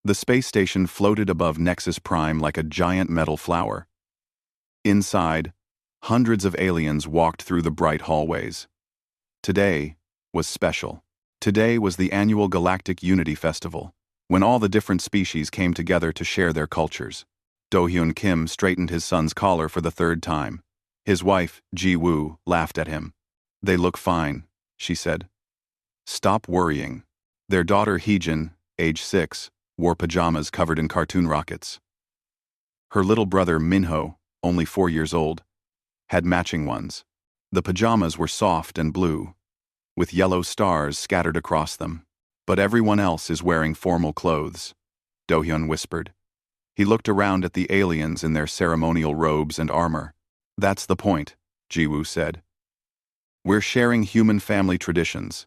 The space station floated above Nexus Prime like a giant metal flower. Inside, hundreds of aliens walked through the bright hallways. Today was special. Today was the annual Galactic Unity Festival, when all the different species came together to share their cultures. Do-hyun Kim straightened his son's collar for the third time. His wife, Ji-woo, laughed at him. "They look fine," she said. "Stop worrying." Their daughter Heejin, age 6, wore pajamas covered in cartoon rockets. Her little brother Minho, only 4 years old, had matching ones. The pajamas were soft and blue, with yellow stars scattered across them. "But everyone else is wearing formal clothes," Do-hyun whispered. He looked around at the aliens in their ceremonial robes and armor. "That's the point," Ji-woo said. "We're sharing human family traditions.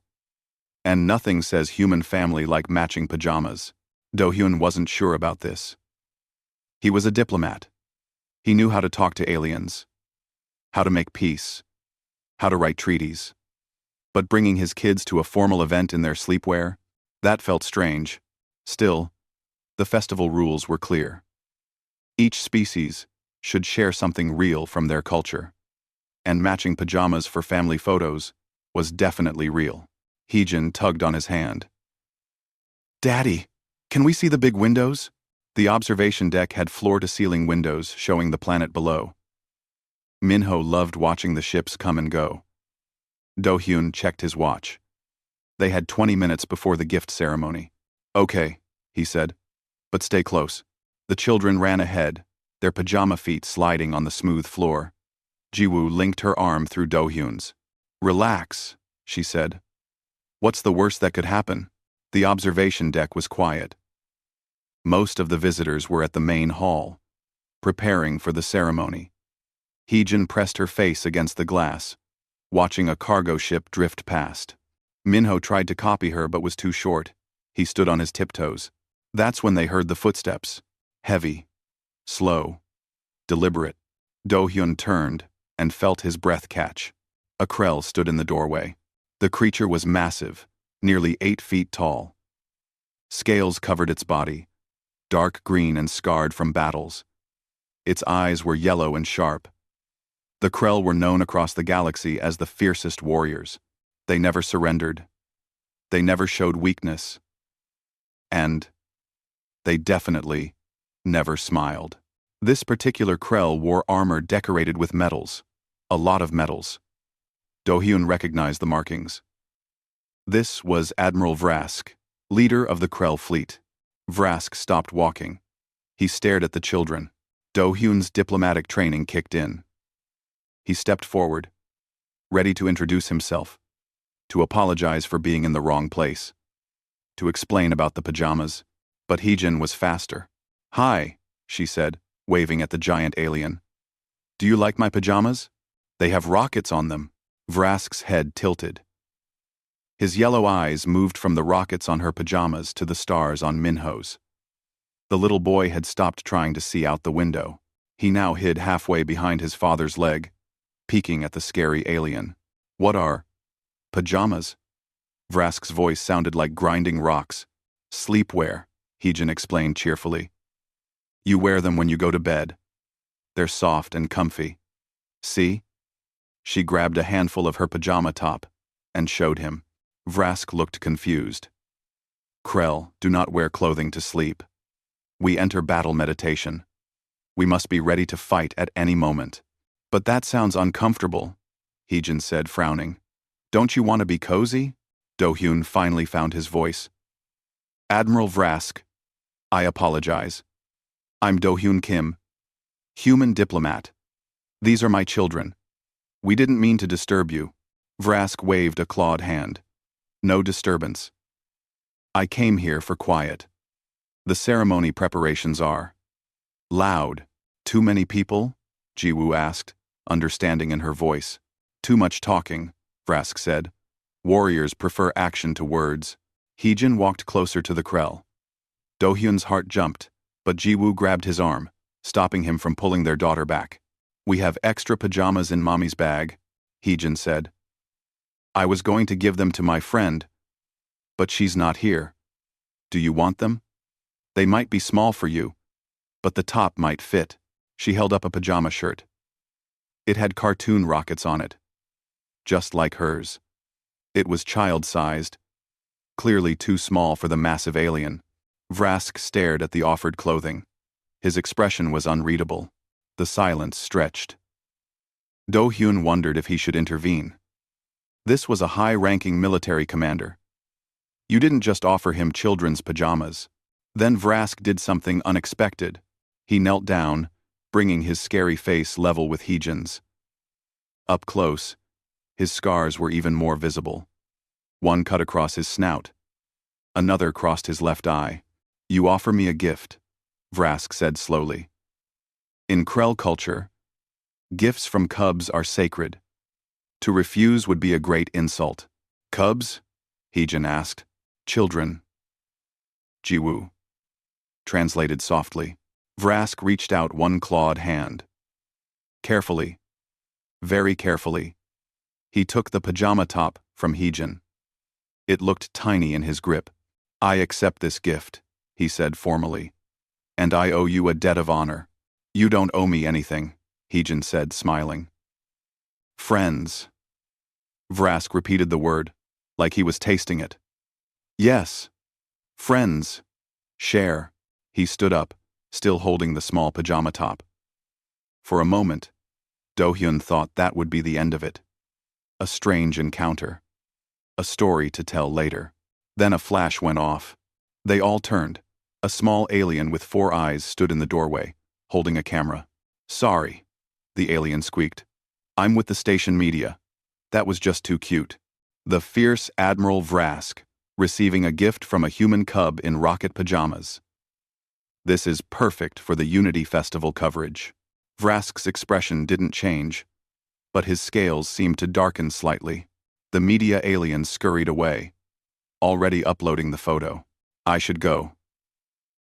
And nothing says human family like matching pajamas." Do-hyun wasn't sure about this. He was a diplomat. He knew how to talk to aliens, how to make peace, how to write treaties. But bringing his kids to a formal event in their sleepwear, that felt strange. Still, the festival rules were clear. Each species should share something real from their culture. And matching pajamas for family photos was definitely real. Heejin tugged on his hand. "Daddy, can we see the big windows?" The observation deck had floor-to-ceiling windows showing the planet below. Minho loved watching the ships come and go. Do-hyun checked his watch. They had 20 minutes before the gift ceremony. "Okay," he said, "but stay close." The children ran ahead, their pajama feet sliding on the smooth floor. Ji-woo linked her arm through Do-hyun's. "Relax," she said. "What's the worst that could happen?" The observation deck was quiet. Most of the visitors were at the main hall, preparing for the ceremony. Heejin pressed her face against the glass, watching a cargo ship drift past. Minho tried to copy her but was too short. He stood on his tiptoes. That's when they heard the footsteps. Heavy, slow, deliberate. Do-hyun turned and felt his breath catch. A Krell stood in the doorway. The creature was massive, nearly 8 feet tall. Scales covered its body, dark green and scarred from battles. Its eyes were yellow and sharp. The Krell were known across the galaxy as the fiercest warriors. They never surrendered. They never showed weakness. And they definitely never smiled. This particular Krell wore armor decorated with metals. A lot of metals. Do-hyun recognized the markings. This was Admiral Vrask, leader of the Krell fleet. Vrask stopped walking. He stared at the children. Do-hyun's diplomatic training kicked in. He stepped forward, ready to introduce himself, to apologize for being in the wrong place, to explain about the pajamas. But Heejin was faster. "Hi," she said, waving at the giant alien. "Do you like my pajamas? They have rockets on them." Vrask's head tilted. His yellow eyes moved from the rockets on her pajamas to the stars on Minho's. The little boy had stopped trying to see out the window. He now hid halfway behind his father's leg, peeking at the scary alien. "What are pajamas?" Vrask's voice sounded like grinding rocks. "Sleepwear," Heejin explained cheerfully. "You wear them when you go to bed. They're soft and comfy. See?" She grabbed a handful of her pajama top and showed him. Vrask looked confused. "Krell do not wear clothing to sleep. We enter battle meditation. We must be ready to fight at any moment." "But that sounds uncomfortable," Heejin said, frowning. "Don't you want to be cozy?" Do-hyun finally found his voice. "Admiral Vrask, I apologize. I'm Do-hyun Kim, human diplomat. These are my children. We didn't mean to disturb you." Vrask waved a clawed hand. "No disturbance. I came here for quiet. The ceremony preparations are loud." "Too many people?" Ji-woo asked, understanding in her voice. "Too much talking," Vrask said. "Warriors prefer action to words." Heejin walked closer to the Krell. Do-hyun's heart jumped, but Ji-woo grabbed his arm, stopping him from pulling their daughter back. "We have extra pajamas in Mommy's bag," Heejin said. "I was going to give them to my friend, but she's not here. Do you want them?" They might be small for you, but the top might fit. She held up a pajama shirt. It had cartoon rockets on it, just like hers. It was child-sized, clearly too small for the massive alien. Vrask stared at the offered clothing. His expression was unreadable. The silence stretched. Do-hyun wondered if he should intervene. This was a high-ranking military commander. You didn't just offer him children's pajamas. Then Vrask did something unexpected. He knelt down, bringing his scary face level with Heejin's. Up close, his scars were even more visible. One cut across his snout. Another crossed his left eye. You offer me a gift, Vrask said slowly. In Krell culture, gifts from cubs are sacred. To refuse would be a great insult. Cubs? Heejin asked. Children. Jiwoo translated softly. Vrask reached out one clawed hand. Carefully, very carefully, he took the pajama top from Heejin. It looked tiny in his grip. I accept this gift, he said formally. And I owe you a debt of honor. You don't owe me anything, Heejin said, smiling. Friends. Vrask repeated the word, like he was tasting it. Yes. Friends. Share. He stood up, still holding the small pajama top. For a moment, Do-hyun thought that would be the end of it. A strange encounter. A story to tell later. Then a flash went off. They all turned. A small alien with 4 eyes stood in the doorway, holding a camera. Sorry, the alien squeaked. I'm with the station media. That was just too cute. The fierce Admiral Vrask, receiving a gift from a human cub in rocket pajamas. This is perfect for the Unity Festival coverage. Vrask's expression didn't change, but his scales seemed to darken slightly. The media alien scurried away, already uploading the photo. I should go,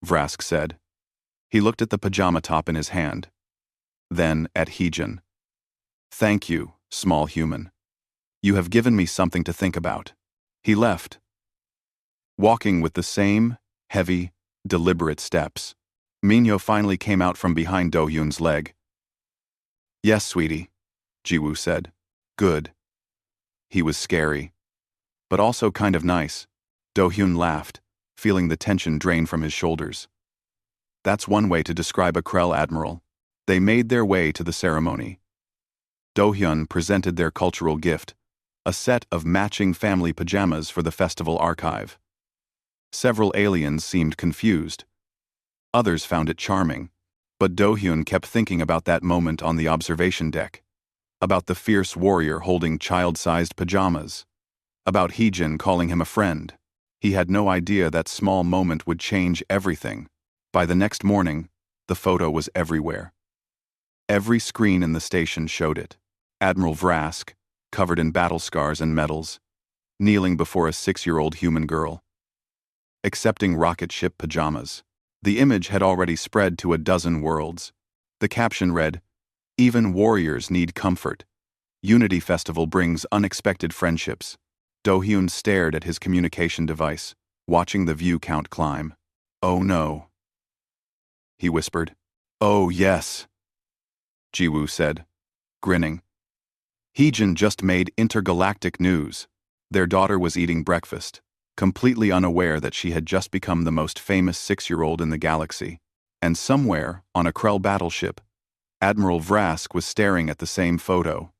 Vrask said. He looked at the pajama top in his hand, then at Heejin. Thank you, small human. You have given me something to think about. He left, walking with the same heavy, deliberate steps. Minyo finally came out from behind Do-hyun's leg. Yes, sweetie, Jiwoo said. Good. He was scary, but also kind of nice. Do-hyun laughed, feeling the tension drain from his shoulders. That's one way to describe a Krell admiral. They made their way to the ceremony. Do-hyun presented their cultural gift, a set of matching family pajamas for the festival archive. Several aliens seemed confused. Others found it charming, but Do-hyun kept thinking about that moment on the observation deck, about the fierce warrior holding child-sized pajamas, about Heejin calling him a friend. He had no idea that small moment would change everything. By the next morning, the photo was everywhere. Every screen in the station showed it. Admiral Vrask, covered in battle scars and medals, kneeling before a 6-year-old human girl, accepting rocket ship pajamas. The image had already spread to a dozen worlds. The caption read, Even warriors need comfort. Unity Festival brings unexpected friendships. Do-hyun stared at his communication device, watching the view count climb. Oh no, he whispered. Oh yes, Jiwoo said, grinning. Heejin just made intergalactic news. Their daughter was eating breakfast, completely unaware that she had just become the most famous 6-year-old in the galaxy. And somewhere, on a Krell battleship, Admiral Vrask was staring at the same photo,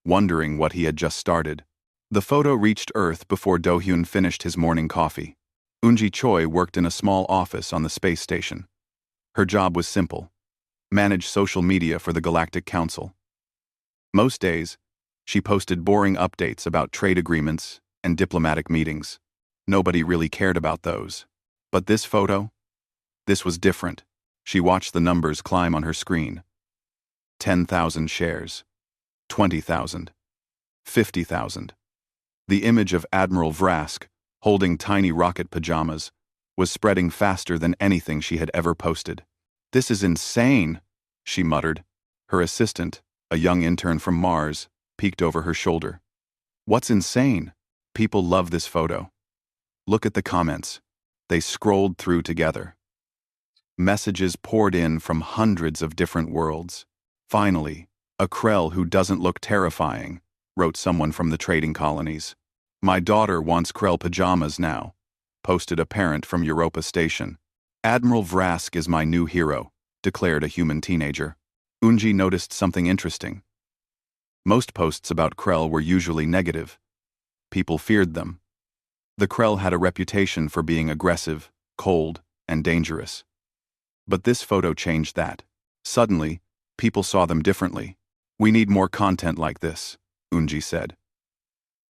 wondering what he had just started. The photo reached Earth before Do-hyun finished his morning coffee. Eunji Choi worked in a small office on the space station. Her job was simple: manage social media for the Galactic Council. Most days, she posted boring updates about trade agreements and diplomatic meetings. Nobody really cared about those. But this photo? This was different. She watched the numbers climb on her screen. 10,000 shares. 20,000. 50,000. The image of Admiral Vrask, holding tiny rocket pajamas, was spreading faster than anything she had ever posted. This is insane, she muttered. Her assistant, a young intern from Mars, peeked over her shoulder. What's insane? People love this photo. Look at the comments. They scrolled through together. Messages poured in from hundreds of different worlds. Finally, a Krell who doesn't look terrifying, wrote someone from the trading colonies. My daughter wants Krell pajamas now, posted a parent from Europa Station. Admiral Vrask is my new hero, declared a human teenager. Unji noticed something interesting. Most posts about Krell were usually negative. People feared them. The Krell had a reputation for being aggressive, cold, and dangerous. But this photo changed that. Suddenly, people saw them differently. We need more content like this, Unji said.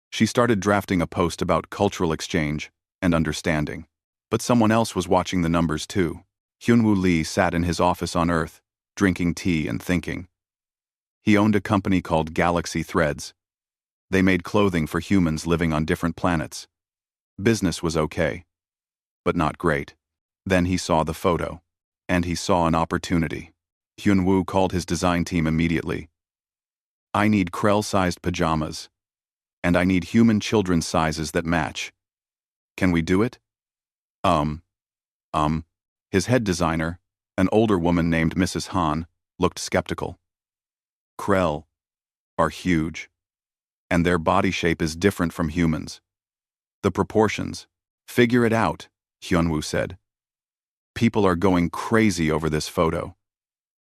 She started drafting a post about cultural exchange and understanding. But someone else was watching the numbers too. Hyunwoo Lee sat in his office on Earth, drinking tea and thinking. He owned a company called Galaxy Threads. They made clothing for humans living on different planets. Business was okay, but not great. Then he saw the photo. And he saw an opportunity. Hyunwoo called his design team immediately. I need Krell-sized pajamas. And I need human children's sizes that match. Can we do it? His head designer, an older woman named Mrs. Han, looked skeptical. Krell are huge. And their body shape is different from humans. The proportions. Figure it out, Hyunwoo said. People are going crazy over this photo.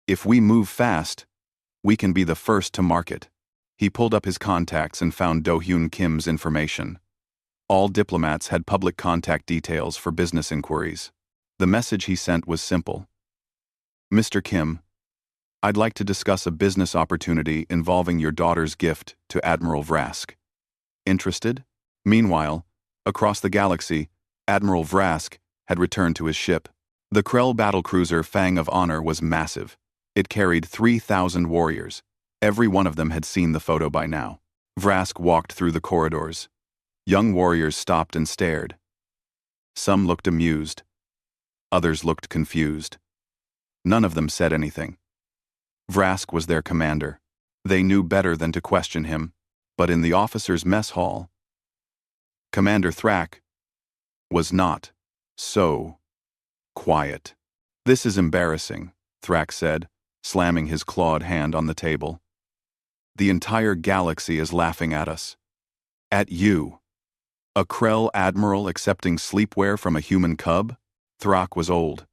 If we move fast, we can be the first to market. He pulled up his contacts and found Do-Hyun Kim's information. All diplomats had public contact details for business inquiries. The message he sent was simple. Mr. Kim, I'd like to discuss a business opportunity involving your daughter's gift to Admiral Vrask. Interested? Meanwhile, across the galaxy, Admiral Vrask had returned to his ship. The Krell battlecruiser Fang of Honor was massive. It carried 3,000 warriors. Every one of them had seen the photo by now. Vrask walked through the corridors. Young warriors stopped and stared. Some looked amused. Others looked confused. None of them said anything. Vrask was their commander. They knew better than to question him, but in the officers' mess hall, Commander Thrak was not so quiet. This is embarrassing, Thrak said, slamming his clawed hand on the table. The entire galaxy is laughing at us. At you. A Krell admiral accepting sleepwear from a human cub? Thrak was old,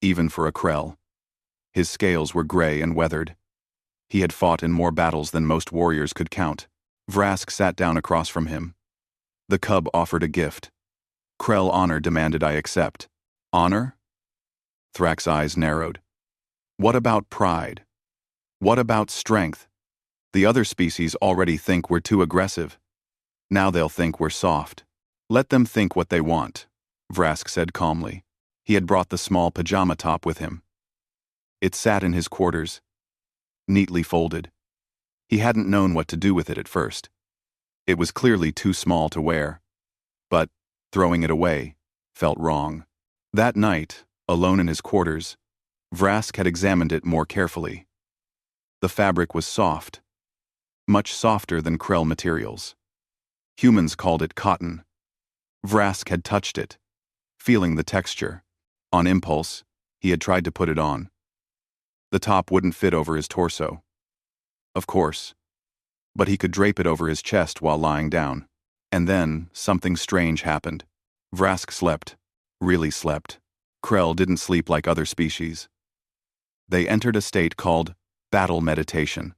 even for a Krell. His scales were gray and weathered. He had fought in more battles than most warriors could count. Vrask sat down across from him. The cub offered a gift. Krell honor demanded I accept. Honor? Thrak's eyes narrowed. What about pride? What about strength? The other species already think we're too aggressive. Now they'll think we're soft. Let them think what they want, Vrask said calmly. He had brought the small pajama top with him. It sat in his quarters, neatly folded. He hadn't known what to do with it at first. It was clearly too small to wear. But throwing it away felt wrong. That night, alone in his quarters, Vrask had examined it more carefully. The fabric was soft, much softer than Krell materials. Humans called it cotton. Vrask had touched it, feeling the texture. On impulse, he had tried to put it on. The top wouldn't fit over his torso. Of course. But he could drape it over his chest while lying down. And then, something strange happened. Vrask slept. Really slept. Krell didn't sleep like other species. They entered a state called battle meditation.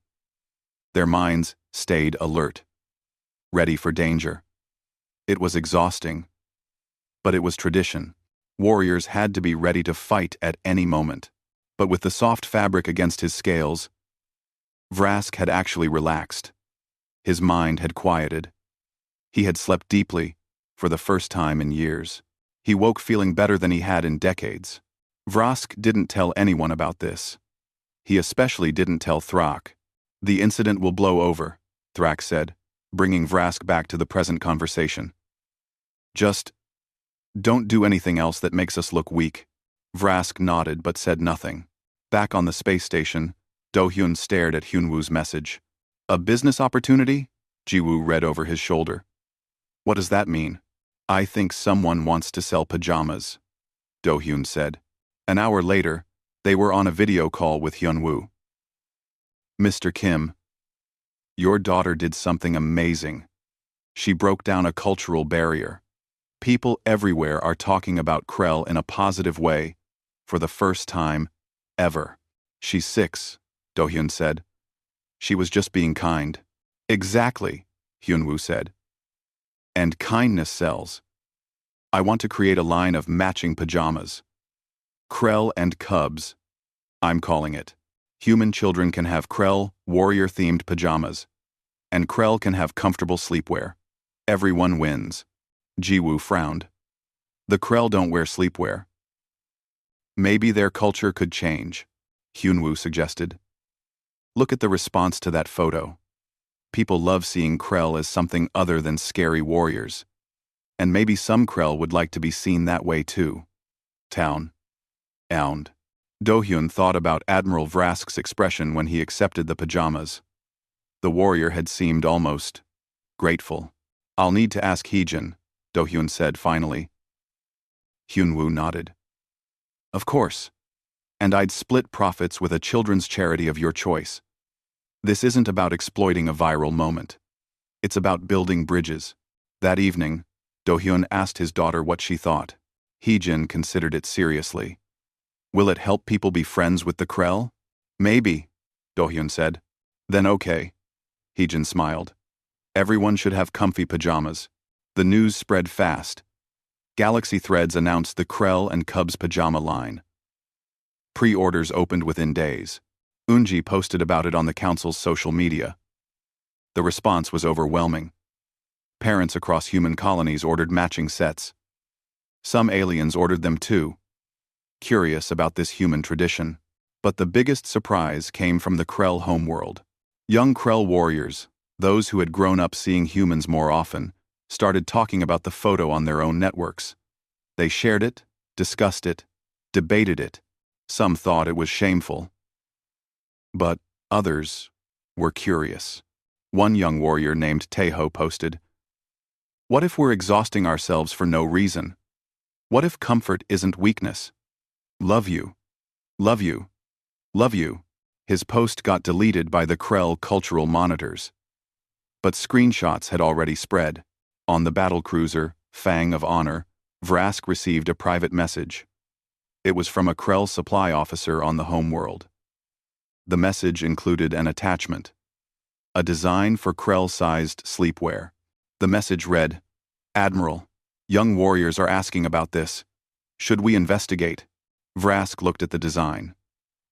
Their minds stayed alert, ready for danger. It was exhausting. But it was tradition. Warriors had to be ready to fight at any moment. But with the soft fabric against his scales, Vrask had actually relaxed. His mind had quieted. He had slept deeply, for the first time in years. He woke feeling better than he had in decades. Vrask didn't tell anyone about this. He especially didn't tell Thrak. The incident will blow over, Thrak said, bringing Vrask back to the present conversation. Just don't do anything else that makes us look weak. Vrask nodded but said nothing. Back on the space station, Do-Hyun stared at Hyunwoo's message. A business opportunity? Jiwoo read over his shoulder. What does that mean? I think someone wants to sell pajamas, Do-Hyun said. An hour later, they were on a video call with Hyunwoo. "Mr. Kim, your daughter did something amazing. She broke down a cultural barrier. People everywhere are talking about Krell in a positive way, for the first time ever." "She's 6, Do-hyun said. "She was just being kind." "Exactly," Hyunwoo said. "And kindness sells. I want to create a line of matching pajamas. Krell and Cubs, I'm calling it. Human children can have Krell warrior-themed pajamas, and Krell can have comfortable sleepwear. Everyone wins." Jiwoo frowned. "The Krell don't wear sleepwear." "Maybe their culture could change," Hyunwoo suggested. "Look at the response to that photo. People love seeing Krell as something other than scary warriors. And maybe some Krell would like to be seen that way too." Town. Ound. Do-hyun thought about Admiral Vrask's expression when he accepted the pajamas. The warrior had seemed almost grateful. "I'll need to ask Heejin," Do-hyun said finally. Hyunwoo nodded. "Of course. And I'd split profits with a children's charity of your choice. This isn't about exploiting a viral moment. It's about building bridges." That evening, Do-hyun asked his daughter what she thought. Heejin considered it seriously. "Will it help people be friends with the Krell?" "Maybe," Do-hyun said. "Then okay." Heejin smiled. "Everyone should have comfy pajamas." The news spread fast. Galaxy Threads announced the Krell and Cubs pajama line. Pre-orders opened within days. Eunji posted about it on the council's social media. The response was overwhelming. Parents across human colonies ordered matching sets. Some aliens ordered them too, curious about this human tradition. But the biggest surprise came from the Krell homeworld. Young Krell warriors, those who had grown up seeing humans more often, started talking about the photo on their own networks. They shared it, discussed it, debated it. Some thought it was shameful. But others were curious. One young warrior named Taeho posted, "What if we're exhausting ourselves for no reason? What if comfort isn't weakness? Love you. Love you. Love you." His post got deleted by the Krell cultural monitors. But screenshots had already spread. On the battlecruiser, Fang of Honor, Vrask received a private message. It was from a Krell supply officer on the homeworld. The message included an attachment. A design for Krell-sized sleepwear. The message read, "Admiral, young warriors are asking about this. Should we investigate?" Vrask looked at the design.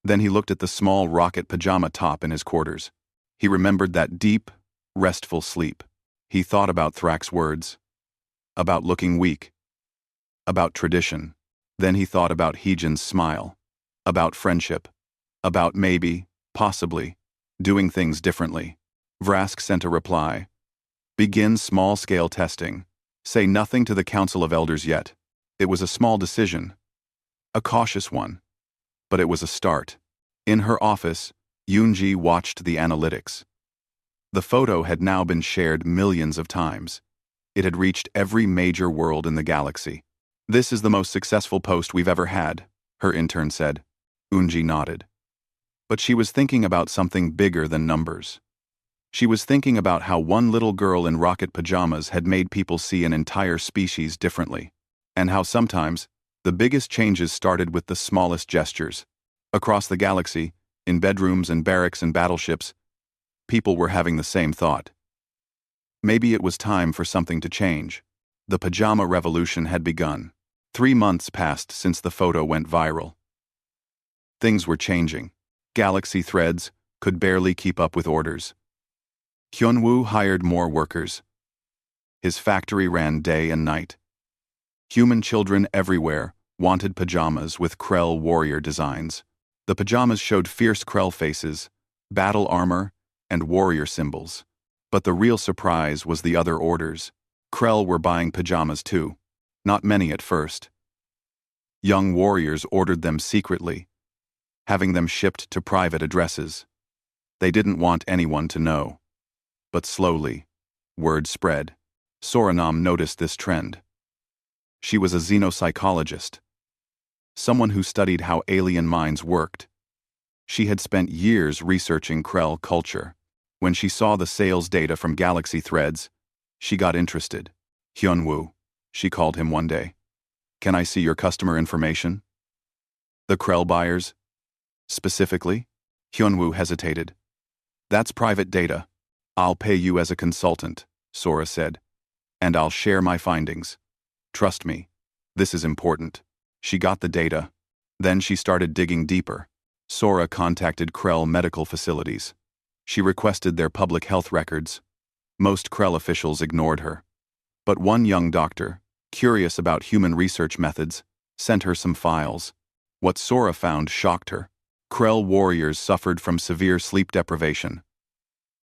Then he looked at the small rocket pajama top in his quarters. He remembered that deep, restful sleep. He thought about Thrak's words. About looking weak. About tradition. Then he thought about Heejin's smile. About friendship. About maybe, possibly, doing things differently. Vrask sent a reply. "Begin small-scale testing. Say nothing to the Council of Elders yet." It was a small decision. A cautious one. But it was a start. In her office, Yoonji watched the analytics. The photo had now been shared millions of times. It had reached every major world in the galaxy. "This is the most successful post we've ever had," her intern said. Eunji nodded. But she was thinking about something bigger than numbers. She was thinking about how one little girl in rocket pajamas had made people see an entire species differently, and how sometimes the biggest changes started with the smallest gestures. Across the galaxy, in bedrooms and barracks and battleships, people were having the same thought. Maybe it was time for something to change. The pajama revolution had begun. 3 months passed since the photo went viral. Things were changing. Galaxy Threads could barely keep up with orders. Hyunwoo hired more workers. His factory ran day and night. Human children everywhere wanted pajamas with Krell warrior designs. The pajamas showed fierce Krell faces, battle armor, and warrior symbols. But the real surprise was the other orders. Krell were buying pajamas too. Not many at first. Young warriors ordered them secretly, having them shipped to private addresses. They didn't want anyone to know. But slowly, word spread. Soranam noticed this trend. She was a xenopsychologist. someone who studied how alien minds worked. She had spent years researching Krell culture. When she saw the sales data from Galaxy Threads, she got interested. Hyunwoo, she called him one day. Can I see your customer information? The Krell buyers? Specifically? Hyunwoo hesitated. That's private data. I'll pay you as a consultant, Sora said. And I'll share my findings. Trust me. This is important. She got the data. Then she started digging deeper. Sora contacted Krell medical facilities. She requested their public health records. Most Krell officials ignored her. But one young doctor, curious about human research methods, sent her some files. What Sora found shocked her. Krell warriors suffered from severe sleep deprivation.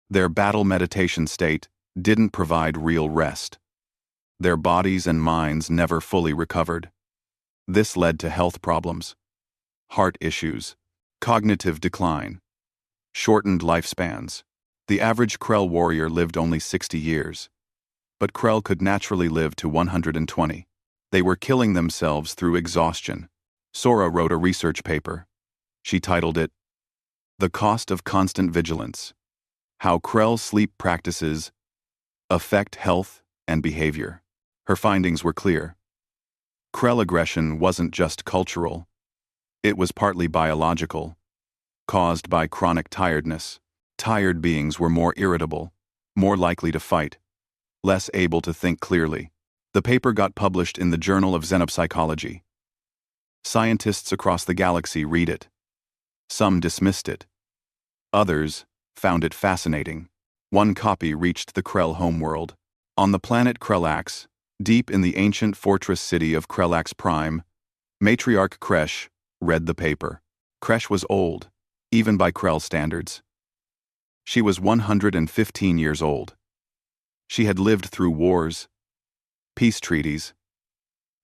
Their battle meditation state didn't provide real rest. Their bodies and minds never fully recovered. This led to health problems, heart issues, cognitive decline, shortened lifespans. The average Krell warrior lived only 60 years. But Krell could naturally live to 120. They were killing themselves through exhaustion. Sora wrote a research paper. She titled it, The Cost of Constant Vigilance: How Krell Sleep Practices Affect Health and Behavior. Her findings were clear. Krell aggression wasn't just cultural. It was partly biological, caused by chronic tiredness. Tired beings were more irritable, more likely to fight, less able to think clearly. The paper got published in the Journal of Xenopsychology. Scientists across the galaxy read it. Some dismissed it. Others found it fascinating. One copy reached the Krell homeworld. On the planet Krellax, deep in the ancient fortress city of Krellax Prime, matriarch Kresh read the paper. Kresh was old, even by Krell standards. She was 115 years old. She had lived through wars, peace treaties,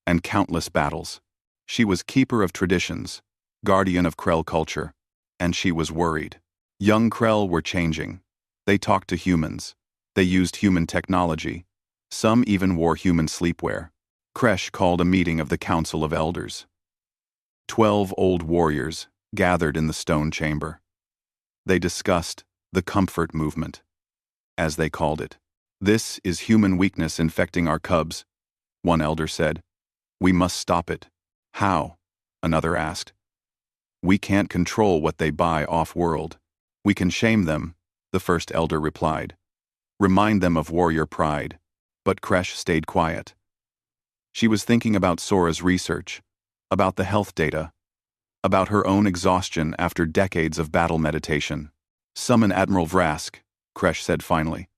and countless battles. She was keeper of traditions, guardian of Krell culture, and she was worried. Young Krell were changing. They talked to humans. They used human technology. Some even wore human sleepwear. Kresh called a meeting of the Council of Elders. 12 old warriors gathered in the stone chamber. They discussed the comfort movement, as they called it. This is human weakness infecting our cubs, one elder said. We must stop it. How? Another asked. We can't control what they buy off-world. We can shame them, the first elder replied. Remind them of warrior pride. But Kresh stayed quiet. She was thinking about Sora's research, about the health data, about her own exhaustion after decades of battle meditation. Summon Admiral Vrask, Kresh said finally.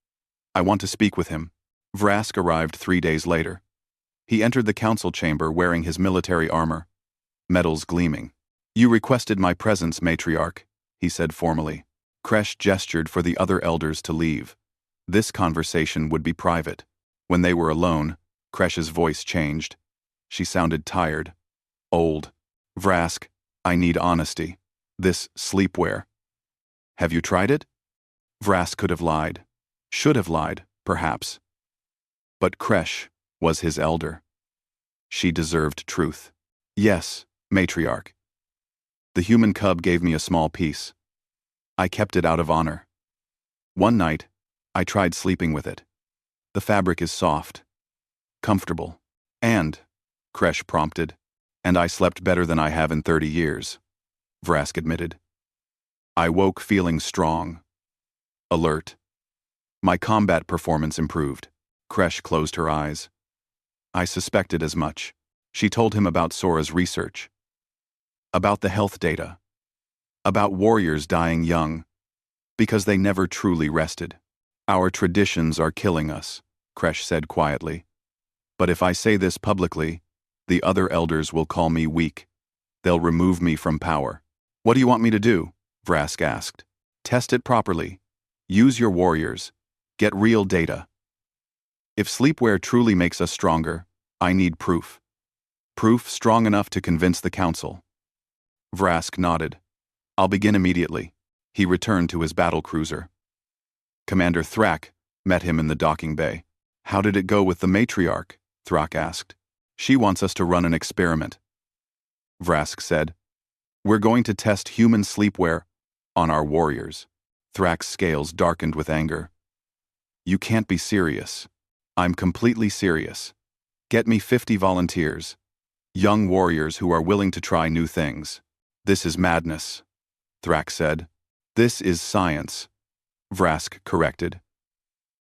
I want to speak with him. Vrask arrived 3 days later. He entered the council chamber wearing his military armor, medals gleaming. You requested my presence, matriarch, he said formally. Kresh gestured for the other elders to leave. This conversation would be private. When they were alone, Kresh's voice changed. She sounded tired, old. Vrask, I need honesty. This sleepwear. Have you tried it? Vrask could have lied. Should have lied, perhaps. But Kresh was his elder. She deserved truth. Yes, matriarch. The human cub gave me a small piece. I kept it out of honor. One night, I tried sleeping with it. The fabric is soft, comfortable, and, Kresh prompted, and I slept better than I have in 30 years, Vrask admitted. I woke feeling strong, alert. My combat performance improved. Kresh closed her eyes. I suspected as much. She told him about Sora's research, about the health data, about warriors dying young, because they never truly rested. Our traditions are killing us, Kresh said quietly. But if I say this publicly, the other elders will call me weak. They'll remove me from power. What do you want me to do? Vrask asked. Test it properly. Use your warriors. Get real data. If sleepwear truly makes us stronger, I need proof. Proof strong enough to convince the council. Vrask nodded. I'll begin immediately. He returned to his battle cruiser. Commander Thrak met him in the docking bay. How did it go with the matriarch? Thrak asked. She wants us to run an experiment. Vrask said. We're going to test human sleepwear on our warriors. Thrak's scales darkened with anger. You can't be serious. I'm completely serious. Get me 50 volunteers. Young warriors who are willing to try new things. This is madness, Thrak said. This is science, Vrask corrected.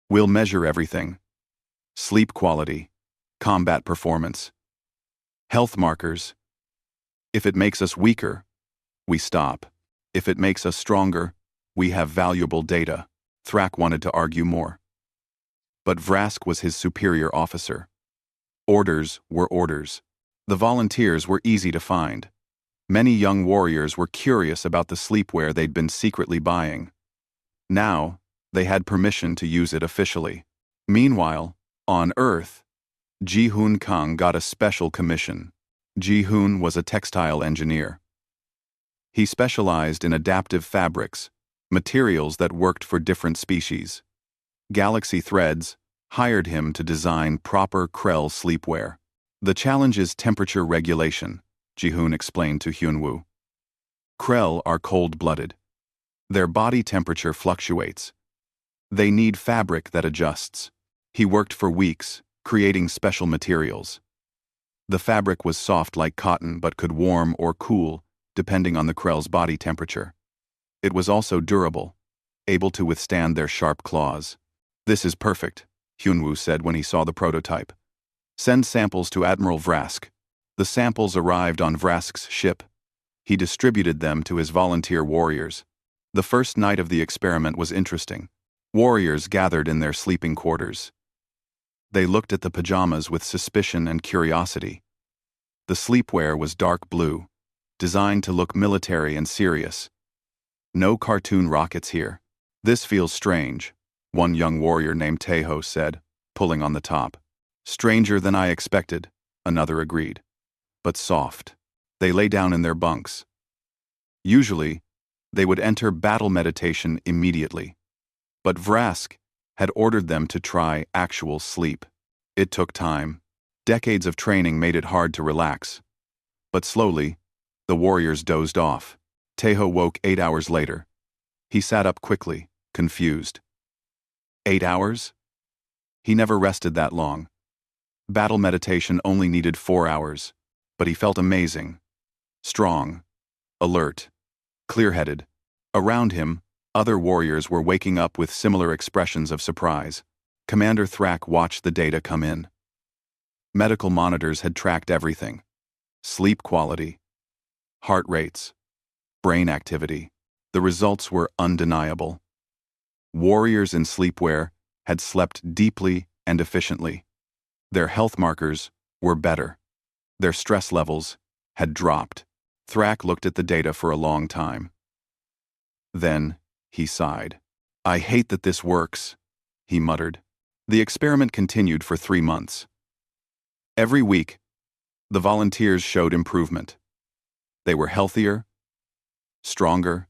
We'll measure everything. Sleep quality, combat performance, health markers. If it makes us weaker, we stop. If it makes us stronger, we have valuable data. Thrak wanted to argue more. But Vrask was his superior officer. Orders were orders. The volunteers were easy to find. Many young warriors were curious about the sleepwear they'd been secretly buying. Now, they had permission to use it officially. Meanwhile, on Earth, Ji-Hoon Kang got a special commission. Ji-Hoon was a textile engineer. He specialized in adaptive fabrics, materials that worked for different species. Galaxy Threads hired him to design proper Krell sleepwear. The challenge is temperature regulation, Ji-Hoon explained to Hyunwoo. Krell are cold-blooded. Their body temperature fluctuates. They need fabric that adjusts. He worked for weeks, creating special materials. The fabric was soft like cotton but could warm or cool, depending on the Krell's body temperature. It was also durable, able to withstand their sharp claws. This is perfect, Hyunwoo said when he saw the prototype. Send samples to Admiral Vrask. The samples arrived on Vrask's ship. He distributed them to his volunteer warriors. The first night of the experiment was interesting. Warriors gathered in their sleeping quarters. They looked at the pajamas with suspicion and curiosity. The sleepwear was dark blue, designed to look military and serious. No cartoon rockets here. This feels strange, one young warrior named Taeho said, pulling on the top. Stranger than I expected, another agreed. But soft. They lay down in their bunks. Usually, they would enter battle meditation immediately. But Vrask had ordered them to try actual sleep. It took time. Decades of training made it hard to relax. But slowly, the warriors dozed off. Taeho woke 8 hours later. He sat up quickly, confused. 8 hours? He never rested that long. Battle meditation only needed 4 hours, but he felt amazing. Strong, alert, clear-headed. Around him, other warriors were waking up with similar expressions of surprise. Commander Thrak watched the data come in. Medical monitors had tracked everything. Sleep quality, heart rates, brain activity. The results were undeniable. Warriors in sleepwear had slept deeply and efficiently. Their health markers were better. Their stress levels had dropped. Thrak looked at the data for a long time. Then, he sighed. I hate that this works, he muttered. The experiment continued for 3 months. Every week, the volunteers showed improvement. They were healthier, stronger,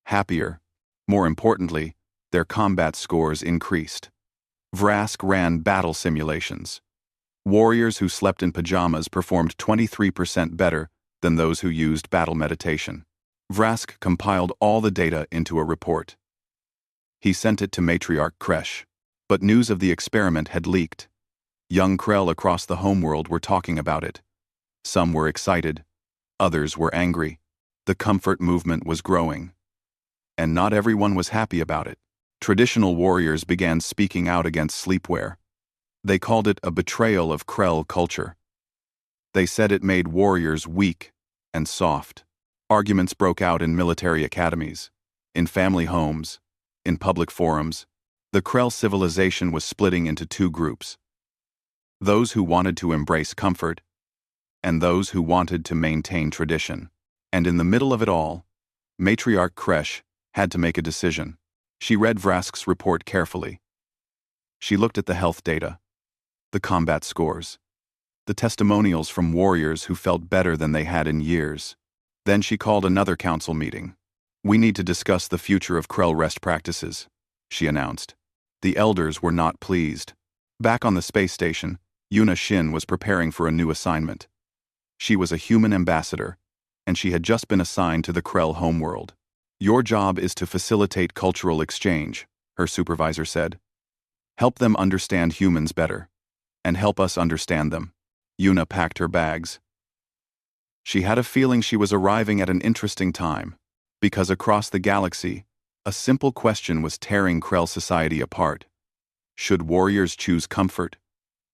happier. More importantly, their combat scores increased. Vrask ran battle simulations. Warriors who slept in pajamas performed 23% better than those who used battle meditation. Vrask compiled all the data into a report. He sent it to Matriarch Kresh, but news of the experiment had leaked. Young Krell across the homeworld were talking about it. Some were excited, others were angry. The comfort movement was growing. And not everyone was happy about it. Traditional warriors began speaking out against sleepwear. They called it a betrayal of Krell culture. They said it made warriors weak and soft. Arguments broke out in military academies, in family homes, in public forums. The Krell civilization was splitting into 2 groups. Those who wanted to embrace comfort, and those who wanted to maintain tradition. And in the middle of it all, Matriarch Kresh had to make a decision. She read Vrask's report carefully. She looked at the health data, the combat scores, the testimonials from warriors who felt better than they had in years. Then she called another council meeting. We need to discuss the future of Krell rest practices, she announced. The elders were not pleased. Back on the space station, Yuna Shin was preparing for a new assignment. She was a human ambassador, and she had just been assigned to the Krell homeworld. Your job is to facilitate cultural exchange, her supervisor said. Help them understand humans better, and help us understand them. Yuna packed her bags. She had a feeling she was arriving at an interesting time, because across the galaxy, a simple question was tearing Krell society apart. Should warriors choose comfort,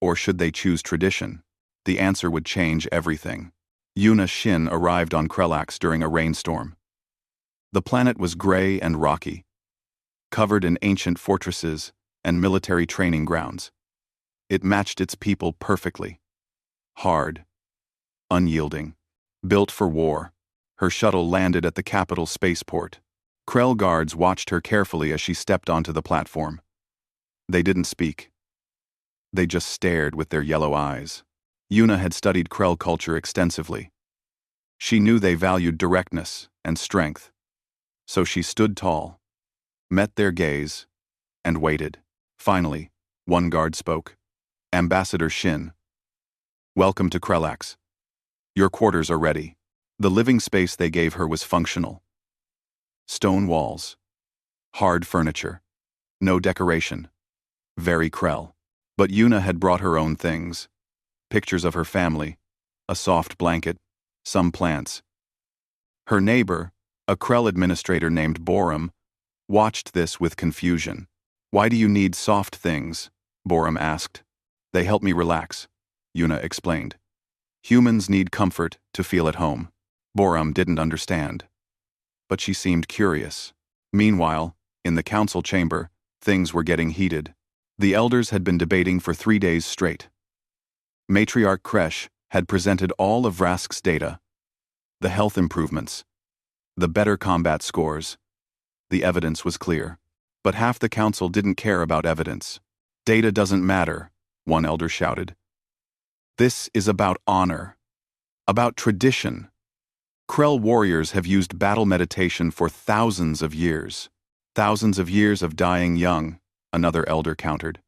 or should they choose tradition? The answer would change everything. Yuna Shin arrived on Krellax during a rainstorm. The planet was gray and rocky, covered in ancient fortresses and military training grounds. It matched its people perfectly. Hard, unyielding, built for war. Her shuttle landed at the capital spaceport. Krell guards watched her carefully as she stepped onto the platform. They didn't speak. They just stared with their yellow eyes. Yuna had studied Krell culture extensively. She knew they valued directness and strength. So she stood tall, met their gaze, and waited. Finally, one guard spoke. Ambassador Shin. Welcome to Krellax. Your quarters are ready. The living space they gave her was functional. Stone walls. Hard furniture. No decoration. Very Krell. But Yuna had brought her own things. Pictures of her family, a soft blanket, some plants. Her neighbor, a Krell administrator named Borum, watched this with confusion. Why do you need soft things? Borum asked. They help me relax, Yuna explained. Humans need comfort to feel at home. Borum didn't understand. But she seemed curious. Meanwhile, in the council chamber, things were getting heated. The elders had been debating for 3 days straight. Matriarch Kresh had presented all of Vrask's data. The health improvements. The better combat scores. The evidence was clear. But half the council didn't care about evidence. Data doesn't matter, one elder shouted. This is about honor. About tradition. Krell warriors have used battle meditation for thousands of years. Thousands of years of dying young, another elder countered.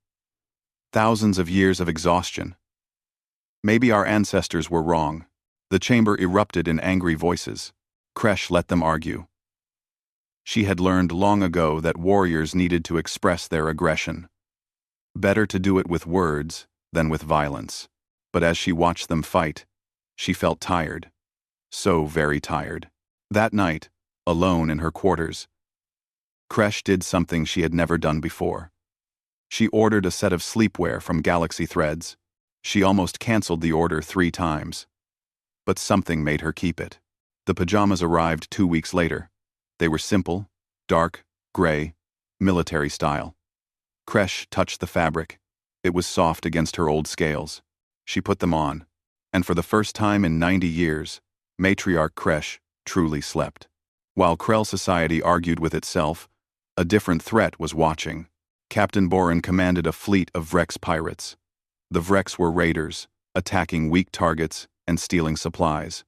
Thousands of years of exhaustion. Maybe our ancestors were wrong. The chamber erupted in angry voices. Kresh let them argue. She had learned long ago that warriors needed to express their aggression. Better to do it with words than with violence. But as she watched them fight, she felt tired. So very tired. That night, alone in her quarters, Kresh did something she had never done before. She ordered a set of sleepwear from Galaxy Threads. She almost canceled the order 3 times. But something made her keep it. The pajamas arrived 2 weeks later. They were simple, dark, gray, military style. Kresh touched the fabric. It was soft against her old scales. She put them on, and for the first time in 90 years, Matriarch Kresh truly slept. While Krell society argued with itself, a different threat was watching. Captain Borin commanded a fleet of Vrex pirates. The Vrex were raiders, attacking weak targets and stealing supplies.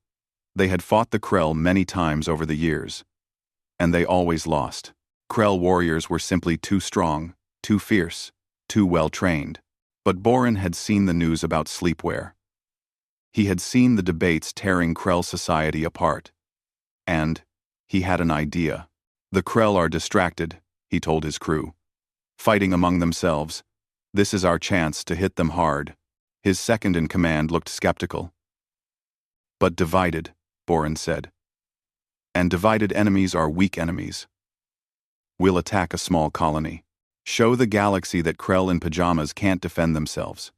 They had fought the Krell many times over the years, and they always lost. Krell warriors were simply too strong, too fierce, too well-trained. But Borin had seen the news about sleepwear. He had seen the debates tearing Krell society apart. And he had an idea. The Krell are distracted, he told his crew. Fighting among themselves. This is our chance to hit them hard. His second-in-command looked skeptical. But divided, Borin said. And divided enemies are weak enemies. We'll attack a small colony. Show the galaxy that Krell in pajamas can't defend themselves.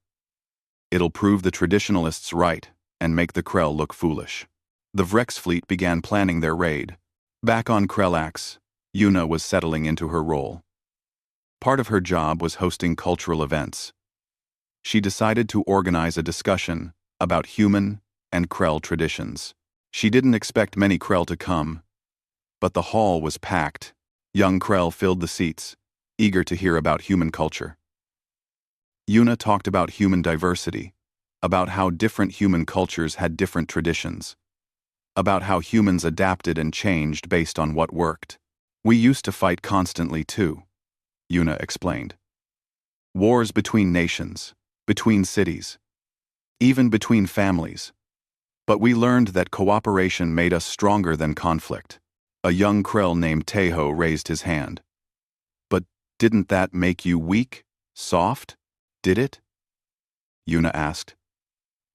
It'll prove the traditionalists right and make the Krell look foolish. The Vrex fleet began planning their raid. Back on Krellax, Yuna was settling into her role. Part of her job was hosting cultural events. She decided to organize a discussion about human and Krell traditions. She didn't expect many Krell to come, but the hall was packed. Young Krell filled the seats, eager to hear about human culture. Yuna talked about human diversity, about how different human cultures had different traditions, about how humans adapted and changed based on what worked. We used to fight constantly too, Yuna explained. Wars between nations, between cities, even between families. But we learned that cooperation made us stronger than conflict. A young Krell named Teho raised his hand. But didn't that make you weak? Soft? Did it? Yuna asked.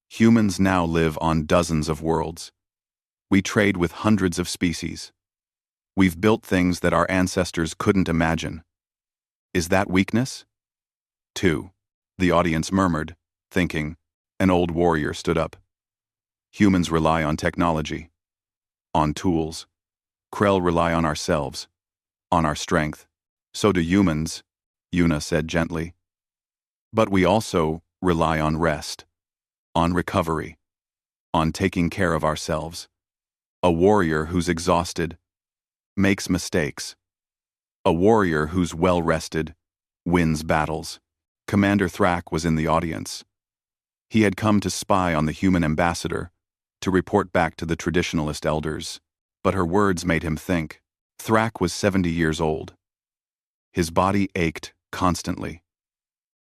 Humans now live on dozens of worlds. We trade with hundreds of species. We've built things that our ancestors couldn't imagine. Is that weakness? 2. The audience murmured, thinking. An old warrior stood up. Humans rely on technology. On tools. Krell rely on ourselves. On our strength. So do humans, Yuna said gently. But we also rely on rest. On recovery. On taking care of ourselves. A warrior who's exhausted makes mistakes. A warrior who's well-rested wins battles. Commander Thrak was in the audience. He had come to spy on the human ambassador, to report back to the traditionalist elders, but her words made him think. Thrak was 70 years old. His body ached constantly.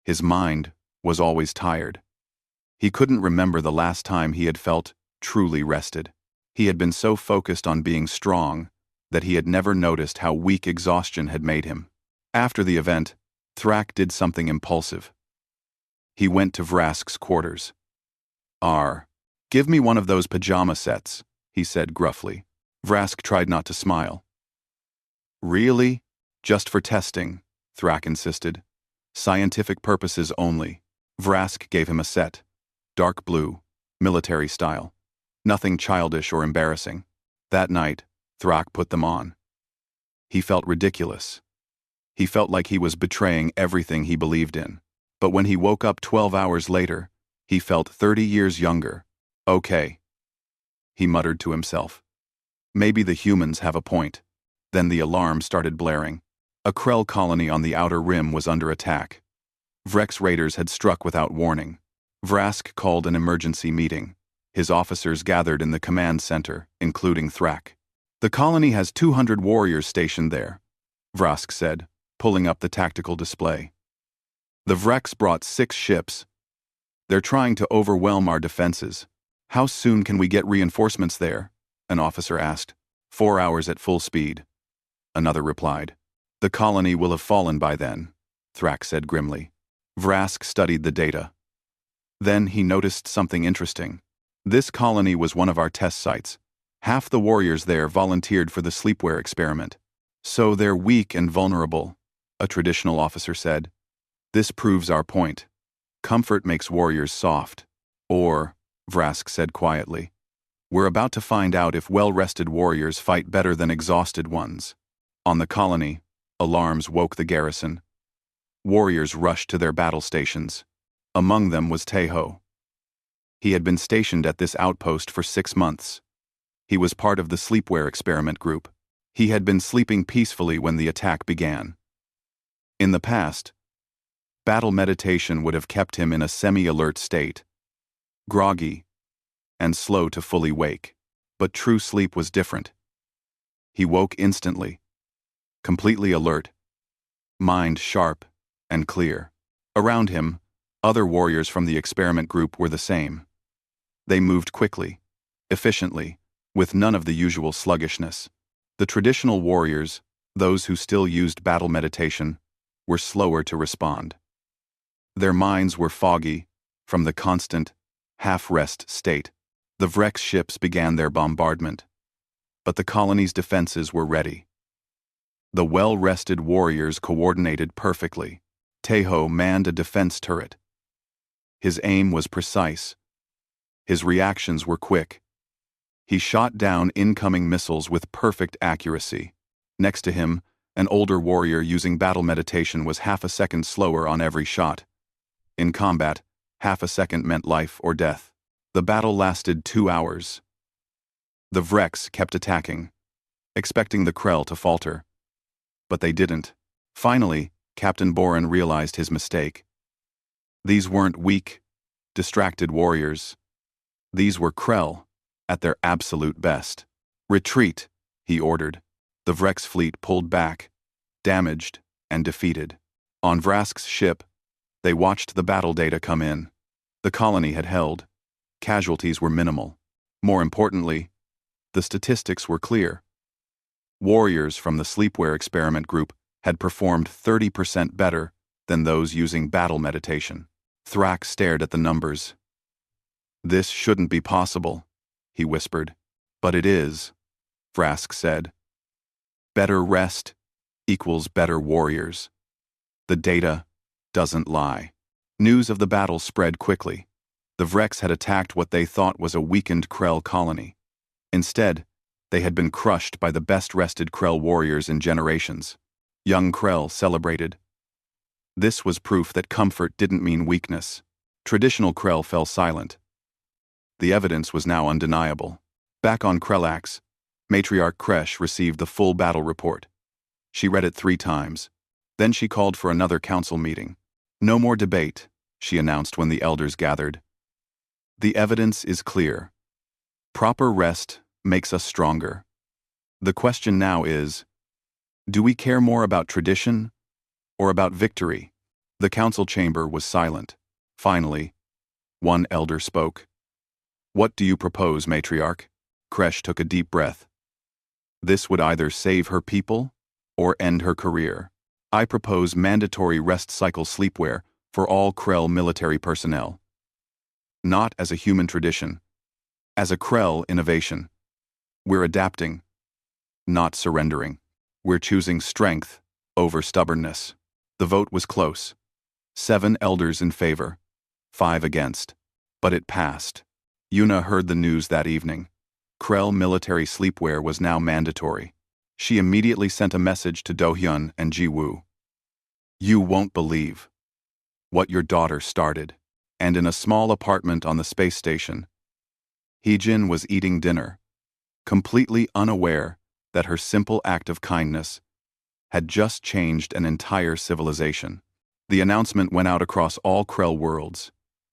His mind was always tired. He couldn't remember the last time he had felt truly rested. He had been so focused on being strong that he had never noticed how weak exhaustion had made him. After the event, Thrak did something impulsive. He went to Vrask's quarters. Give me one of those pajama sets, he said gruffly. Vrask tried not to smile. Really? Just for testing, Thrak insisted. Scientific purposes only. Vrask gave him a set. Dark blue, military style. Nothing childish or embarrassing. That night, Thrak put them on. He felt ridiculous. He felt like he was betraying everything he believed in. But when he woke up 12 hours later, he felt 30 years younger. Okay, he muttered to himself. Maybe the humans have a point. Then the alarm started blaring. A Krell colony on the outer rim was under attack. Vrex raiders had struck without warning. Vrask called an emergency meeting. His officers gathered in the command center, including Thrak. The colony has 200 warriors stationed there, Vrask said, pulling up the tactical display. The Vrex brought 6 ships. They're trying to overwhelm our defenses. How soon can we get reinforcements there? An officer asked. 4 hours at full speed. Another replied. The colony will have fallen by then, Thrak said grimly. Vrask studied the data. Then he noticed something interesting. This colony was one of our test sites. Half the warriors there volunteered for the sleepwear experiment. So they're weak and vulnerable, a traditional officer said. This proves our point. Comfort makes warriors soft. Or, Vrask said quietly, we're about to find out if well-rested warriors fight better than exhausted ones. On the colony, alarms woke the garrison. Warriors rushed to their battle stations. Among them was Teho. He had been stationed at this outpost for 6 months. He was part of the sleepwear experiment group. He had been sleeping peacefully when the attack began. In the past, battle meditation would have kept him in a semi-alert state, groggy, and slow to fully wake. But true sleep was different. He woke instantly, completely alert, mind sharp and clear. Around him, other warriors from the experiment group were the same. They moved quickly, efficiently, with none of the usual sluggishness. The traditional warriors, those who still used battle meditation, were slower to respond. Their minds were foggy from the constant, half-rest state. The Vrex ships began their bombardment, but the colony's defenses were ready. The well-rested warriors coordinated perfectly. Teho manned a defense turret. His aim was precise. His reactions were quick. He shot down incoming missiles with perfect accuracy. Next to him, an older warrior using battle meditation was half a second slower on every shot. In combat, half a second meant life or death. The battle lasted 2 hours. The Vrex kept attacking, expecting the Krell to falter. But they didn't. Finally, Captain Boren realized his mistake. These weren't weak, distracted warriors. These were Krell, at their absolute best. Retreat, he ordered. The Vrex fleet pulled back, damaged and defeated. On Vrask's ship, they watched the battle data come in. The colony had held. Casualties were minimal. More importantly, the statistics were clear. Warriors from the Sleepwear experiment group had performed 30% better than those using battle meditation. Thrak stared at the numbers. "This shouldn't be possible," he whispered. "But it is," Vrask said. "Better rest equals better warriors. The data doesn't lie." News of the battle spread quickly. The Vreks had attacked what they thought was a weakened Krell colony. Instead, they had been crushed by the best-rested Krell warriors in generations. Young Krell celebrated. This was proof that comfort didn't mean weakness. Traditional Krell fell silent. The evidence was now undeniable. Back on Krellax, Matriarch Kresh received the full battle report. She read it 3 times. Then she called for another council meeting. "No more debate," she announced when the elders gathered. "The evidence is clear. Proper rest makes us stronger. The question now is, do we care more about tradition or about victory?" The council chamber was silent. Finally, one elder spoke. "What do you propose, Matriarch?" Kresh took a deep breath. "This would either save her people or end her career. I propose mandatory rest cycle sleepwear for all Krell military personnel. Not as a human tradition, as a Krell innovation. We're adapting, not surrendering. We're choosing strength over stubbornness." The vote was close. 7 elders in favor, 5 against. But it passed. Yuna heard the news that evening. Krell military sleepwear was now mandatory. She immediately sent a message to Do-hyun and Ji-woo. "You won't believe what your daughter started." And in a small apartment on the space station, Heejin was eating dinner, completely unaware that her simple act of kindness had just changed an entire civilization. The announcement went out across all Krell worlds.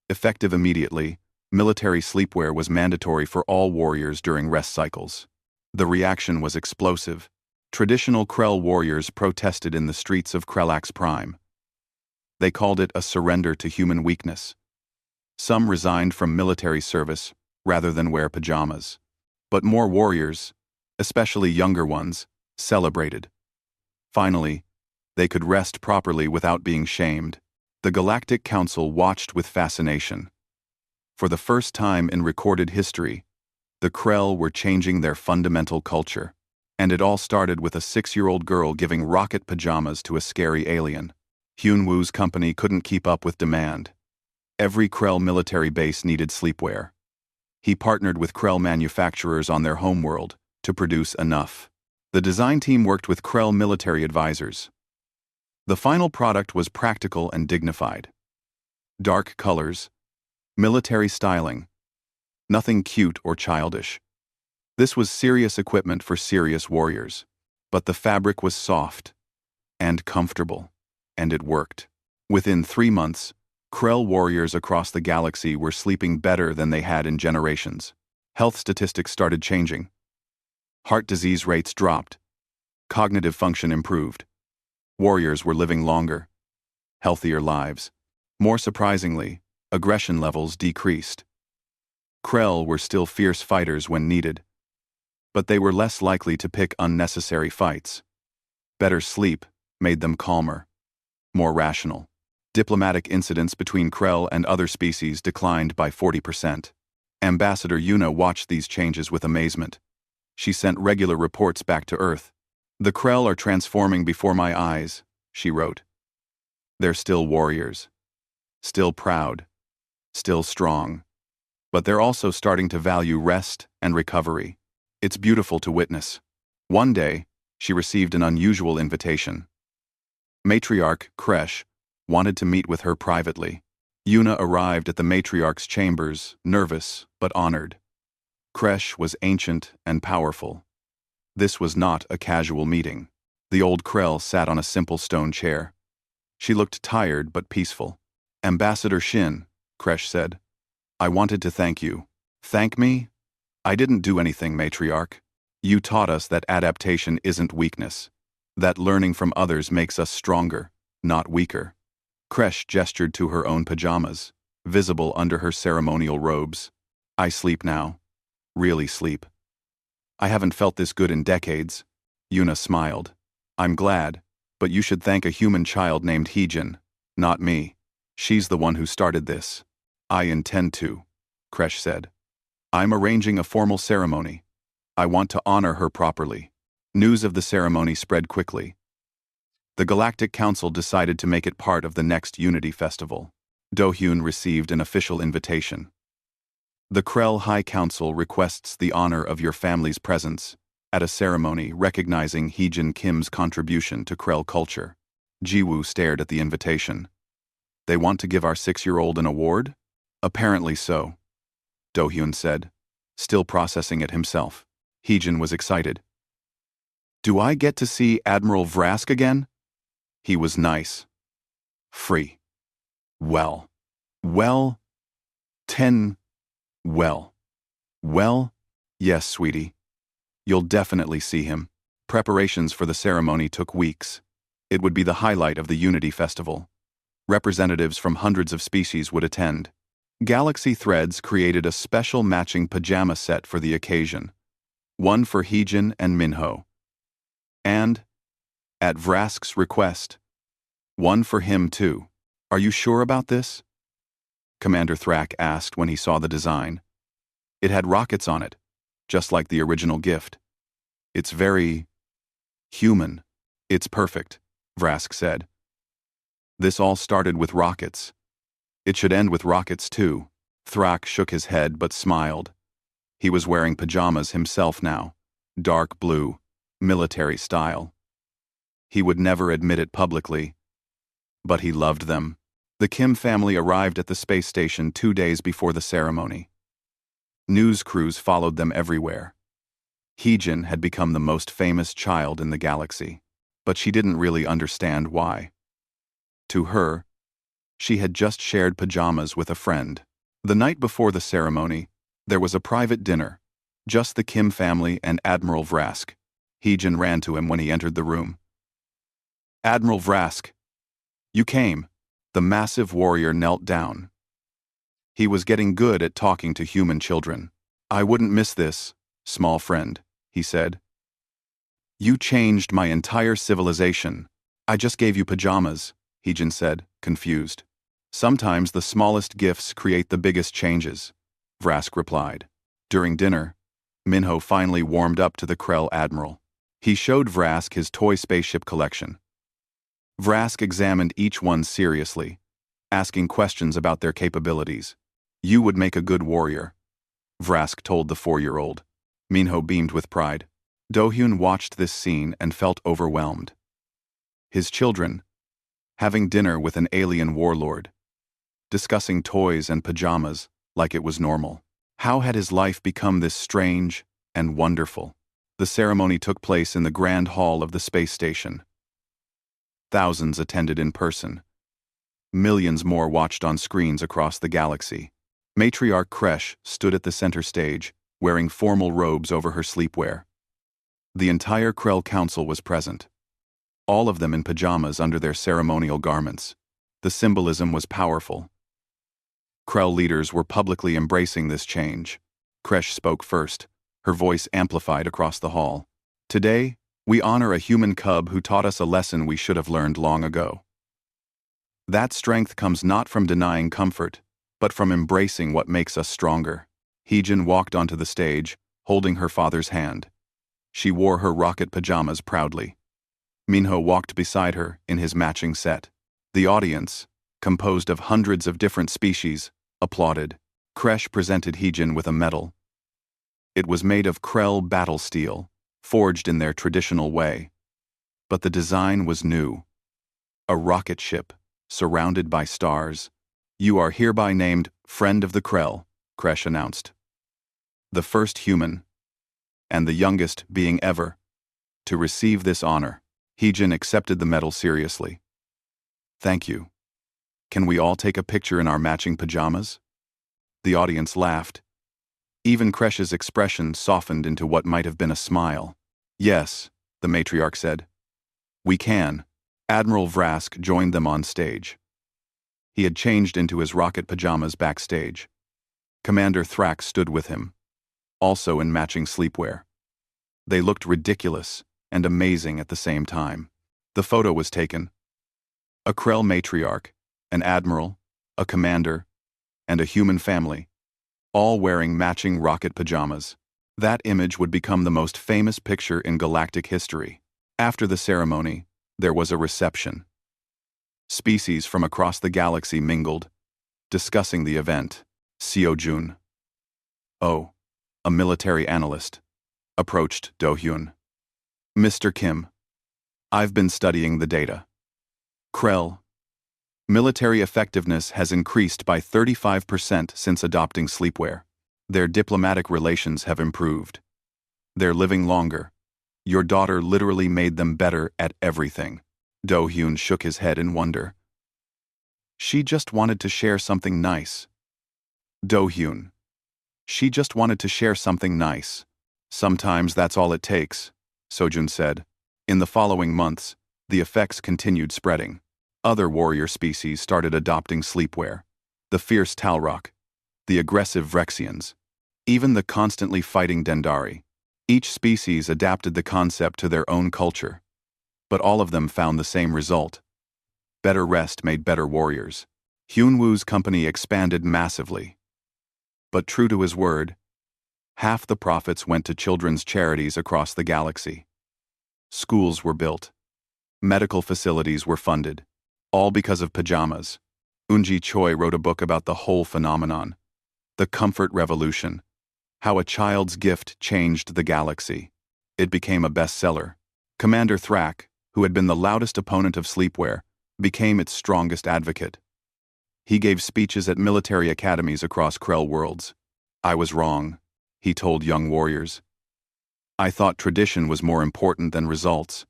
Effective immediately, military sleepwear was mandatory for all warriors during rest cycles. The reaction was explosive. Traditional Krell warriors protested in the streets of Krellax Prime. They called it a surrender to human weakness. Some resigned from military service rather than wear pajamas. But more warriors, especially younger ones, celebrated. Finally, they could rest properly without being shamed. The Galactic Council watched with fascination. For the first time in recorded history, the Krell were changing their fundamental culture. And it all started with a 6-year-old girl giving rocket pajamas to a scary alien. Hyun-woo's company couldn't keep up with demand. Every Krell military base needed sleepwear. He partnered with Krell manufacturers on their homeworld to produce enough. The design team worked with Krell military advisors. The final product was practical and dignified. Dark colors, military styling, nothing cute or childish. This was serious equipment for serious warriors. But the fabric was soft and comfortable, and it worked. Within 3 months, Krell warriors across the galaxy were sleeping better than they had in generations. Health statistics started changing. Heart disease rates dropped. Cognitive function improved. Warriors were living longer, healthier lives. More surprisingly, aggression levels decreased. Krell were still fierce fighters when needed, but they were less likely to pick unnecessary fights. Better sleep made them calmer, more rational. Diplomatic incidents between Krell and other species declined by 40%. Ambassador Yuna watched these changes with amazement. She sent regular reports back to Earth. "The Krell are transforming before my eyes," she wrote. "They're still warriors, still proud, still strong. But they're also starting to value rest and recovery. It's beautiful to witness." One day, she received an unusual invitation. Matriarch Kresh wanted to meet with her privately. Yuna arrived at the matriarch's chambers, nervous but honored. Kresh was ancient and powerful. This was not a casual meeting. The old Krell sat on a simple stone chair. She looked tired but peaceful. "Ambassador Shin," Kresh said, "I wanted to thank you." "Thank me? I didn't do anything, matriarch. You taught us that adaptation isn't weakness, that learning from others makes us stronger, not weaker." Kresh gestured to her own pajamas, visible under her ceremonial robes. "I sleep now. Really sleep. I haven't felt this good in decades. Yuna smiled. I'm glad, but you should thank a human child named Heejin, not me. She's the one who started this. I intend to, Kresh said. I'm arranging a formal ceremony. I want to honor her properly. News of the ceremony spread quickly. The Galactic Council decided to make it part of the next Unity Festival. Do-hyun received an official invitation. The Krell High Council requests the honor of your family's presence at a ceremony recognizing Heejin Kim's contribution to Krell culture. Jiwoo stared at the invitation. They want to give our 6-year-old an award? Apparently so, Do-hyun said, still processing it himself. Heejin was excited. Do I get to see Admiral Vrask again? He was nice. Free. Well. 10. Well, yes, sweetie. You'll definitely see him. Preparations for the ceremony took weeks. It would be the highlight of the Unity Festival. Representatives from hundreds of species would attend. Galaxy Threads created a special matching pajama set for the occasion. One for Heejin and Minho. And, at Vrask's request, one for him too. Are you sure about this? Commander Thrak asked when he saw the design. It had rockets on it, just like the original gift. It's very human. It's perfect, Vrask said. This all started with rockets. It should end with rockets too. Thrak shook his head but smiled. He was wearing pajamas himself now, dark blue, military style. He would never admit it publicly, but he loved them. The Kim family arrived at the space station 2 days before the ceremony. News crews followed them everywhere. Heejin had become the most famous child in the galaxy, but she didn't really understand why. To her, she had just shared pajamas with a friend. The night before the ceremony, there was a private dinner, just the Kim family and Admiral Vrask. Heejin ran to him when he entered the room. Admiral Vrask, you came. The massive warrior knelt down. He was getting good at talking to human children. I wouldn't miss this, small friend, he said. You changed my entire civilization. I just gave you pajamas, Heejin said, confused. Sometimes the smallest gifts create the biggest changes, Vrask replied. During dinner, Minho finally warmed up to the Krell Admiral. He showed Vrask his toy spaceship collection. Vrask examined each one seriously, asking questions about their capabilities. You would make a good warrior, Vrask told the 4-year-old. Minho beamed with pride. Do-hyun watched this scene and felt overwhelmed. His children, having dinner with an alien warlord, discussing toys and pajamas like it was normal. How had his life become this strange and wonderful? The ceremony took place in the grand hall of the space station. Thousands attended in person. Millions more watched on screens across the galaxy. Matriarch Kresh stood at the center stage, wearing formal robes over her sleepwear. The entire Krell Council was present, all of them in pajamas under their ceremonial garments. The symbolism was powerful. Krell leaders were publicly embracing this change. Kresh spoke first, her voice amplified across the hall. Today, we honor a human cub who taught us a lesson we should have learned long ago. That strength comes not from denying comfort, but from embracing what makes us stronger. Heejin walked onto the stage, holding her father's hand. She wore her rocket pajamas proudly. Minho walked beside her in his matching set. The audience, composed of hundreds of different species, applauded. Kresh presented Heejin with a medal. It was made of Krell battle steel, forged in their traditional way. But the design was new. A rocket ship, surrounded by stars. You are hereby named Friend of the Krell, Kresh announced. The first human, and the youngest being ever, to receive this honor. Heejin accepted the medal seriously. Thank you. Can we all take a picture in our matching pajamas? The audience laughed. Even Kresh's expression softened into what might have been a smile. Yes, the matriarch said. We can. Admiral Vrask joined them on stage. He had changed into his rocket pajamas backstage. Commander Thrak stood with him. also in matching sleepwear. They looked ridiculous and amazing at the same time. The photo was taken. A Krell matriarch, an admiral, a commander, and a human family, all wearing matching rocket pajamas. That image would become the most famous picture in galactic history. After the ceremony, there was a reception. Species from across the galaxy mingled, discussing the event. Seo-jun, a military analyst, approached Do-hyun. Mr. Kim, I've been studying the data. Krell, military effectiveness has increased by 35% since adopting sleepwear. Their diplomatic relations have improved. They're living longer. Your daughter literally made them better at everything. Do-hyun shook his head in wonder. She just wanted to share something nice. Do-hyun. She just wanted to share something nice. Sometimes that's all it takes, Seo-jun said. In the following months, the effects continued spreading. Other warrior species started adopting sleepwear. The fierce Talrock, the aggressive Vrexians, even the constantly fighting Dendari. Each species adapted the concept to their own culture. But all of them found the same result. Better rest made better warriors. Hyunwoo's company expanded massively. But true to his word, half the profits went to children's charities across the galaxy. Schools were built. Medical facilities were funded. All because of pajamas. Eunji Choi wrote a book about the whole phenomenon. The Comfort Revolution. How a child's gift changed the galaxy. It became a bestseller. Commander Thrak, who had been the loudest opponent of sleepwear, became its strongest advocate. He gave speeches at military academies across Krell worlds. I was wrong, he told young warriors. I thought tradition was more important than results.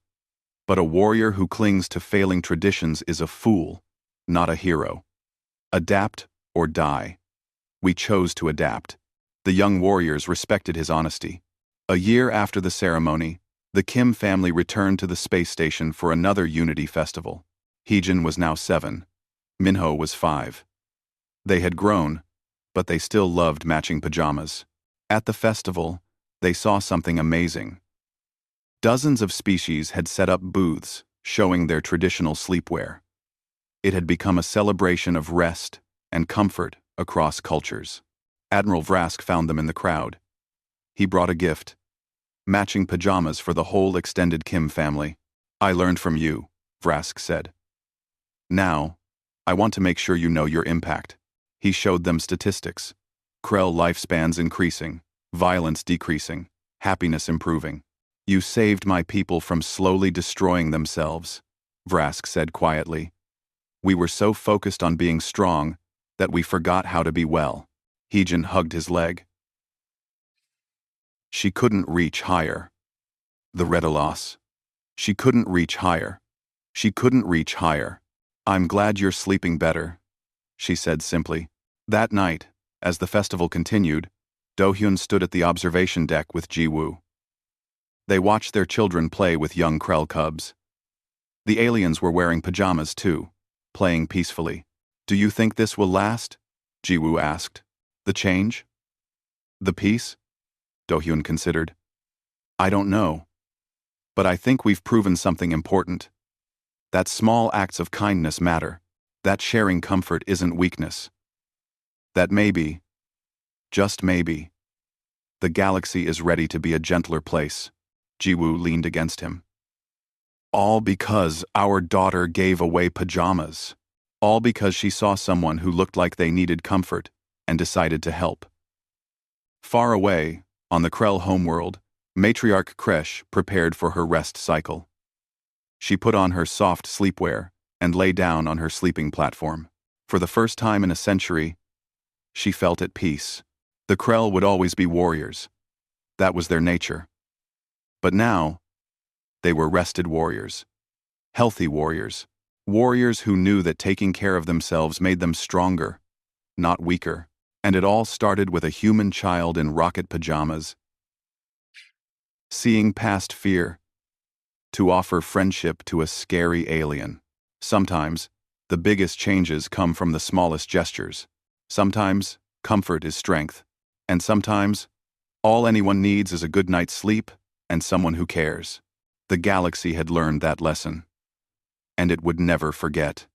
But a warrior who clings to failing traditions is a fool, not a hero. Adapt or die. We chose to adapt. The young warriors respected his honesty. A year after the ceremony, the Kim family returned to the space station for another Unity Festival. Heejin was now 7. Minho was 5. They had grown, but they still loved matching pajamas. At the festival, they saw something amazing. Dozens of species had set up booths showing their traditional sleepwear. It had become a celebration of rest and comfort across cultures. Admiral Vrask found them in the crowd. He brought a gift. Matching pajamas for the whole extended Kim family. I learned from you, Vrask said. Now, I want to make sure you know your impact. He showed them statistics. Krell lifespans increasing, violence decreasing, happiness improving. You saved my people from slowly destroying themselves, Vrask said quietly. We were so focused on being strong that we forgot how to be well. Heejin hugged his leg. She couldn't reach higher. The Redalos. She couldn't reach higher. She couldn't reach higher. I'm glad you're sleeping better, she said simply. That night, as the festival continued, Do-hyun stood at the observation deck with Ji-woo. They watched their children play with young Krell cubs. The aliens were wearing pajamas too, playing peacefully. Do you think this will last? Ji-woo asked. The change? The peace? Do-hyun considered. I don't know. But I think we've proven something important. That small acts of kindness matter. That sharing comfort isn't weakness. That maybe, just maybe, the galaxy is ready to be a gentler place. Ji-woo leaned against him. All because our daughter gave away pajamas. All because she saw someone who looked like they needed comfort and decided to help. Far away, on the Krell homeworld, matriarch Kresh prepared for her rest cycle. She put on her soft sleepwear and lay down on her sleeping platform. For the first time in a century, she felt at peace. The Krell would always be warriors. That was their nature. But now, they were rested warriors. Healthy warriors. Warriors who knew that taking care of themselves made them stronger, not weaker. And it all started with a human child in rocket pajamas. Seeing past fear, to offer friendship to a scary alien. Sometimes, the biggest changes come from the smallest gestures. Sometimes, comfort is strength. And sometimes, All anyone needs is a good night's sleep and someone who cares. The galaxy had learned that lesson, and it would never forget.